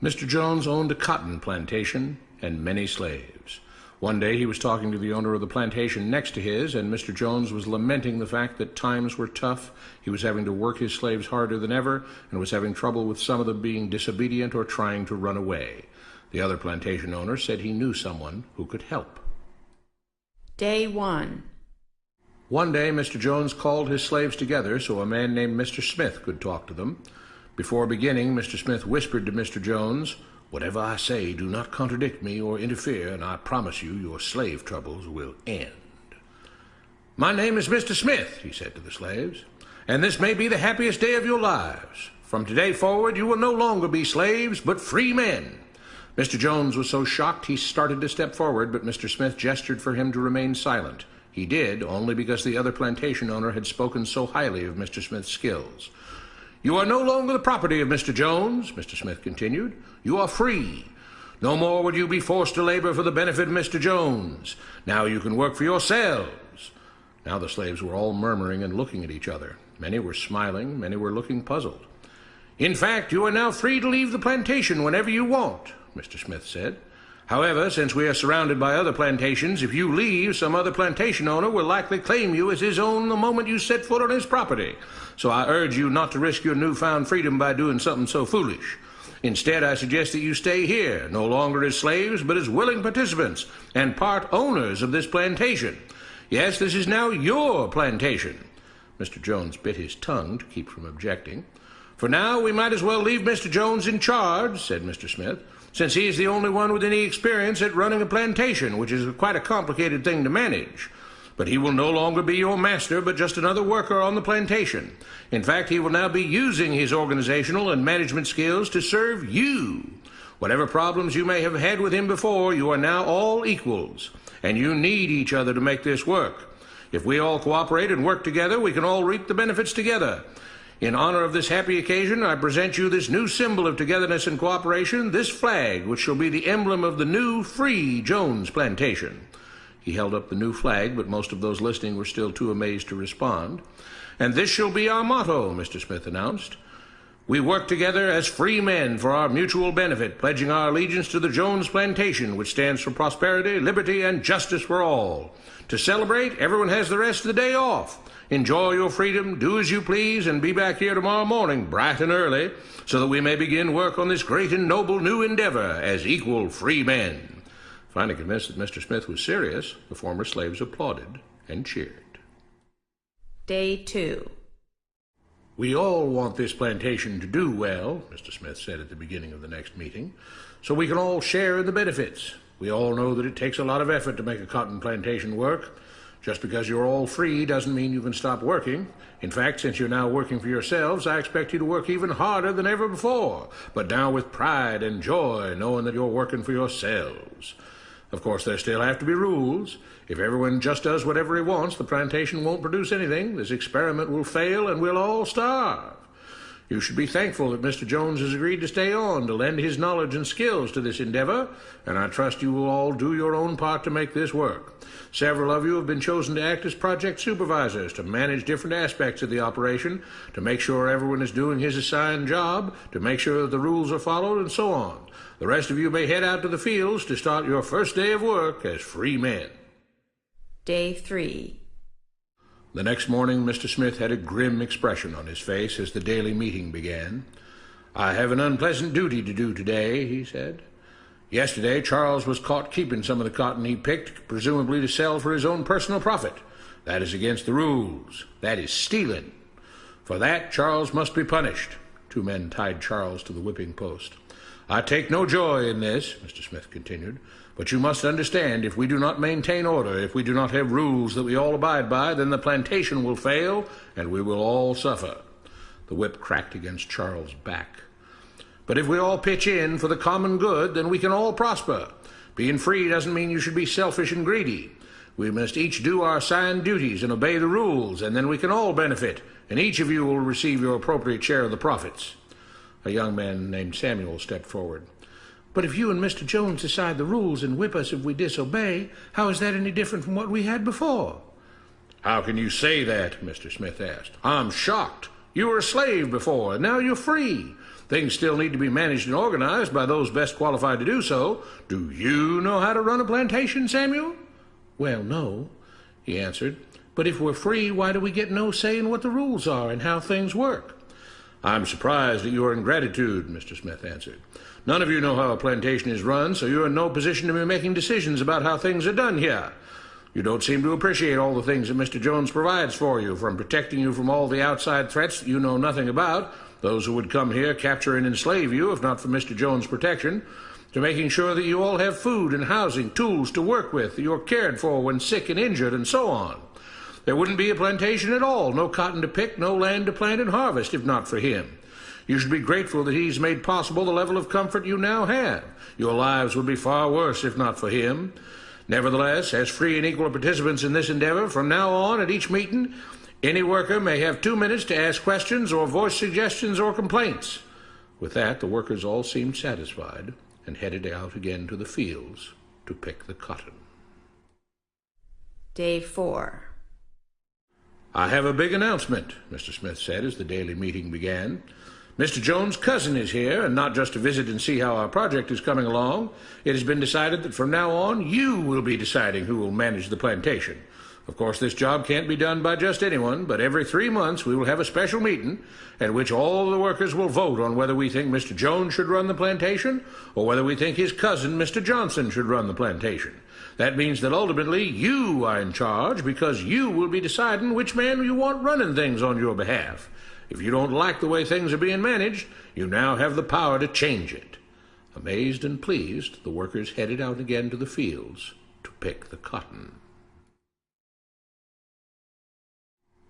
Mr. Jones owned a cotton plantation and many slaves. One day he was talking to the owner of the plantation next to his, and Mr. Jones was lamenting the fact that times were tough. He was having to work his slaves harder than ever, and was having trouble with some of them being disobedient or trying to run away. The other plantation owner said he knew someone who could help. Day 1. One day Mr. Jones called his slaves together so a man named Mr. Smith could talk to them. Before beginning, Mr. Smith whispered to Mr. Jones, "Whatever I say, do not contradict me or interfere, and I promise you your slave troubles will end." "My name is Mr. Smith," he said to the slaves, "and this may be the happiest day of your lives. From today forward you will no longer be slaves, but free men." Mr. Jones was so shocked he started to step forward, but Mr. Smith gestured for him to remain silent. He did, only because the other plantation owner had spoken so highly of Mr. Smith's skills. "You are no longer the property of Mr. Jones," Mr. Smith continued. "You are free. No more would you be forced to labor for the benefit of Mr. Jones. Now you can work for yourselves." Now the slaves were all murmuring and looking at each other. Many were smiling, many were looking puzzled. "In fact, you are now free to leave the plantation whenever you want," Mr. Smith said. "However, since we are surrounded by other plantations, if you leave, some other plantation owner will likely claim you as his own the moment you set foot on his property. So I urge you not to risk your newfound freedom by doing something so foolish. Instead, I suggest that you stay here, no longer as slaves, but as willing participants and part owners of this plantation. Yes, this is now your plantation." Mr. Jones bit his tongue to keep from objecting. "For now, we might as well leave Mr. Jones in charge," said Mr. Smith, "since he is the only one with any experience at running a plantation, which is quite a complicated thing to manage. But he will no longer be your master, but just another worker on the plantation. In fact, he will now be using his organizational and management skills to serve you. Whatever problems you may have had with him before, you are now all equals, and you need each other to make this work. If we all cooperate and work together, we can all reap the benefits together. In honor of this happy occasion, I present you this new symbol of togetherness and cooperation, this flag, which shall be the emblem of the new, free Jones plantation." He held up the new flag, but most of those listening were still too amazed to respond. "And this shall be our motto," Mr. Smith announced. "We work together as free men for our mutual benefit, pledging our allegiance to the Jones plantation, which stands for prosperity, liberty, and justice for all. To celebrate, everyone has the rest of the day off. Enjoy your freedom, do as you please, and be back here tomorrow morning, bright and early, so that we may begin work on this great and noble new endeavor as equal free men." Finally convinced that Mr. Smith was serious, the former slaves applauded and cheered. Day 2. "We all want this plantation to do well," Mr. Smith said at the beginning of the next meeting, "so we can all share in the benefits. We all know that it takes a lot of effort to make a cotton plantation work. Just because you're all free doesn't mean you can stop working. In fact, since you're now working for yourselves, I expect you to work even harder than ever before, but now with pride and joy, knowing that you're working for yourselves. Of course, there still have to be rules. If everyone just does whatever he wants, the plantation won't produce anything. This experiment will fail, and we'll all starve. You should be thankful that Mr. Jones has agreed to stay on to lend his knowledge and skills to this endeavor, and I trust you will all do your own part to make this work. Several of you have been chosen to act as project supervisors to manage different aspects of the operation, to make sure everyone is doing his assigned job, to make sure that the rules are followed, and so on. The rest of you may head out to the fields to start your first day of work as free men." Day 3. The next morning, Mr. Smith had a grim expression on his face as the daily meeting began. "I have an unpleasant duty to do today," he said. "Yesterday, Charles was caught keeping some of the cotton he picked, presumably to sell for his own personal profit. That is against the rules. That is stealing. For that, Charles must be punished." 2 men tied Charles to the whipping post. "I take no joy in this," Mr. Smith continued, "but you must understand, if we do not maintain order, if we do not have rules that we all abide by, then the plantation will fail, and we will all suffer." The whip cracked against Charles' back. "But if we all pitch in for the common good, then we can all prosper. Being free doesn't mean you should be selfish and greedy. We must each do our assigned duties and obey the rules, and then we can all benefit, and each of you will receive your appropriate share of the profits." A young man named Samuel stepped forward. "But if you and Mr. Jones decide the rules and whip us if we disobey, how is that any different from what we had before?" "How can you say that?" Mr. Smith asked. "I'm shocked. You were a slave before, and now you're free. Things still need to be managed and organized by those best qualified to do so. Do you know how to run a plantation, Samuel?" "Well, no," he answered. "But if we're free, why do we get no say in what the rules are and how things work?" "I'm surprised at your ingratitude," Mr. Smith answered. "None of you know how a plantation is run, so you're in no position to be making decisions about how things are done here. You don't seem to appreciate all the things that Mr. Jones provides for you, from protecting you from all the outside threats that you know nothing about, those who would come here, capture and enslave you if not for Mr. Jones' protection, to making sure that you all have food and housing, tools to work with, that you're cared for when sick and injured, and so on. There wouldn't be a plantation at all, no cotton to pick, no land to plant and harvest, if not for him. You should be grateful that he's made possible the level of comfort you now have. Your lives would be far worse if not for him. Nevertheless, as free and equal participants in this endeavor, from now on at each meeting, any worker may have 2 minutes to ask questions or voice suggestions or complaints." With that, the workers all seemed satisfied and headed out again to the fields to pick the cotton. Day 4. "I have a big announcement," Mr. Smith said as the daily meeting began. "Mr. Jones' cousin is here, and not just to visit and see how our project is coming along. It has been decided that from now on you will be deciding who will manage the plantation. Of course, this job can't be done by just anyone, but every 3 months we will have a special meeting at which all the workers will vote on whether we think Mr. Jones should run the plantation or whether we think his cousin, Mr. Johnson, should run the plantation. That means that ultimately you are in charge, because you will be deciding which man you want running things on your behalf. If you don't like the way things are being managed, you now have the power to change it." Amazed and pleased, the workers headed out again to the fields to pick the cotton.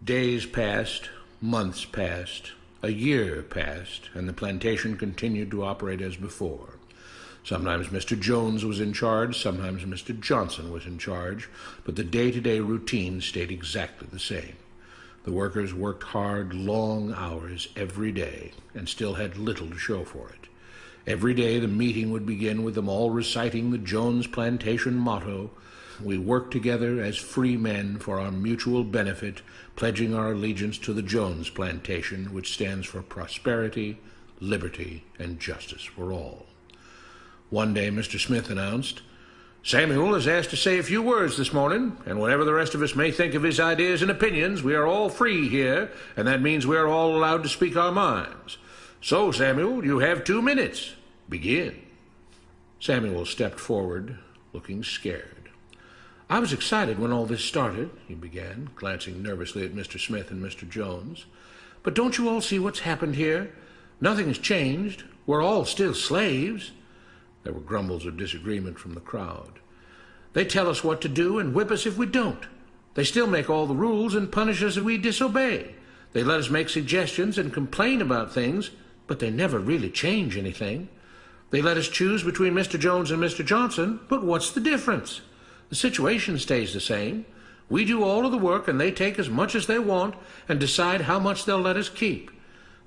Days passed, months passed, a year passed, and the plantation continued to operate as before. Sometimes Mr. Jones was in charge, sometimes Mr. Johnson was in charge, but the day-to-day routine stayed exactly the same. The workers worked hard, long hours every day, and still had little to show for it. Every day the meeting would begin with them all reciting the Jones Plantation motto, "We work together as free men for our mutual benefit, pledging our allegiance to the Jones Plantation, which stands for prosperity, liberty, and justice for all." One day Mr. Smith announced, "Samuel is asked to say a few words this morning, and whatever the rest of us may think of his ideas and opinions, we are all free here, and that means we are all allowed to speak our minds. So, Samuel, you have 2 minutes. Begin." Samuel stepped forward, looking scared. "I was excited when all this started," he began, glancing nervously at Mr. Smith and Mr. Jones. "But don't you all see what's happened here? Nothing has changed. We're all still slaves." There were grumbles of disagreement from the crowd. "They tell us what to do and whip us if we don't. They still make all the rules and punish us if we disobey. They let us make suggestions and complain about things, but they never really change anything. They let us choose between Mr. Jones and Mr. Johnson, but what's the difference? The situation stays the same. We do all of the work and they take as much as they want and decide how much they'll let us keep.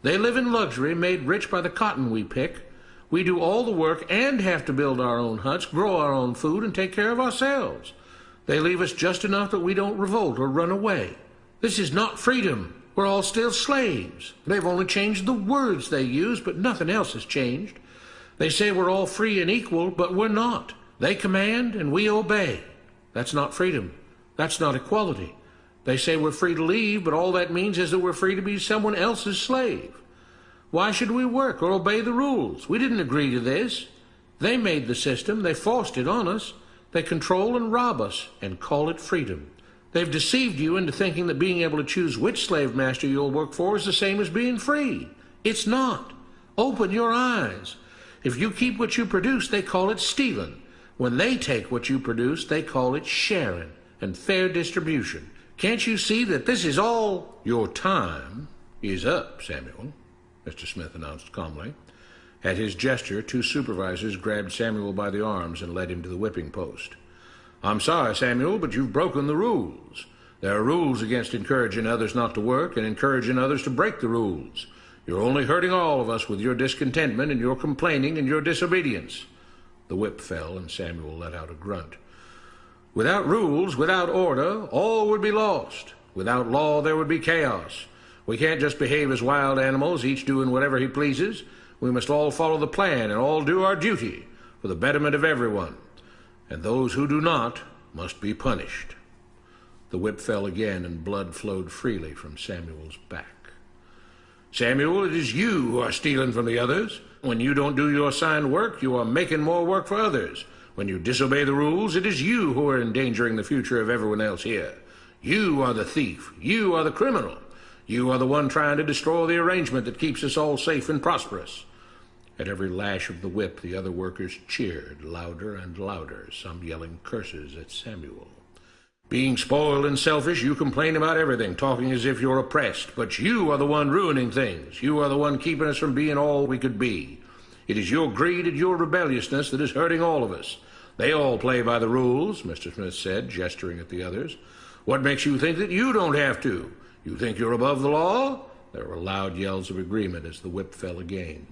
They live in luxury, made rich by the cotton we pick. We do all the work and have to build our own huts, grow our own food, and take care of ourselves. They leave us just enough that we don't revolt or run away. This is not freedom. We're all still slaves. They've only changed the words they use, but nothing else has changed. They say we're all free and equal, but we're not. They command and we obey. That's not freedom. That's not equality. They say we're free to leave, but all that means is that we're free to be someone else's slave. Why should we work or obey the rules? We didn't agree to this. They made the system. They forced it on us. They control and rob us and call it freedom. They've deceived you into thinking that being able to choose which slave master you'll work for is the same as being free. It's not. Open your eyes. If you keep what you produce, they call it stealing. When they take what you produce, they call it sharing and fair distribution. Can't you see that this is all? Your time is up, Samuel, Mr. Smith announced calmly. At his gesture, 2 supervisors grabbed Samuel by the arms and led him to the whipping post. I'm sorry, Samuel, but you've broken the rules. There are rules against encouraging others not to work and encouraging others to break the rules. You're only hurting all of us with your discontentment and your complaining and your disobedience. The whip fell and Samuel let out a grunt. Without rules, without order, all would be lost. Without law, there would be chaos. We can't just behave as wild animals, each doing whatever he pleases. We must all follow the plan and all do our duty for the betterment of everyone, and those who do not must be punished. The whip fell again, and blood flowed freely from Samuel's back. Samuel, it is you who are stealing from the others. When you don't do your assigned work, you are making more work for others. When you disobey the rules, it is you who are endangering the future of everyone else here. You are the thief. You are the criminal. You are the one trying to destroy the arrangement that keeps us all safe and prosperous. At every lash of the whip, the other workers cheered louder and louder, some yelling curses at Samuel. Being spoiled and selfish, you complain about everything, talking as if you're oppressed. But you are the one ruining things. You are the one keeping us from being all we could be. It is your greed and your rebelliousness that is hurting all of us. They all play by the rules, Mr. Smith said, gesturing at the others. What makes you think that you don't have to? You think you're above the law? There were loud yells of agreement as the whip fell again.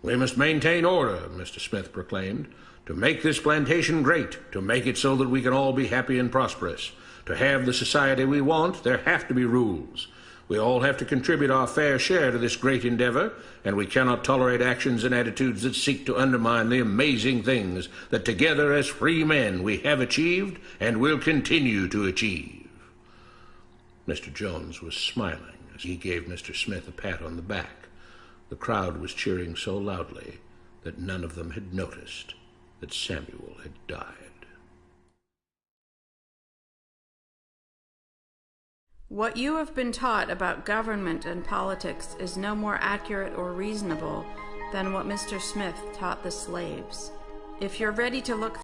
We must maintain order, Mr. Smith proclaimed, to make this plantation great, to make it so that we can all be happy and prosperous. To have the society we want, there have to be rules. We all have to contribute our fair share to this great endeavor, and we cannot tolerate actions and attitudes that seek to undermine the amazing things that together as free men we have achieved and will continue to achieve. Mr. Jones was smiling as he gave Mr. Smith a pat on the back. The crowd was cheering so loudly that none of them had noticed that Samuel had died. What you have been taught about government and politics is no more accurate or reasonable than what Mr. Smith taught the slaves. If you're ready to look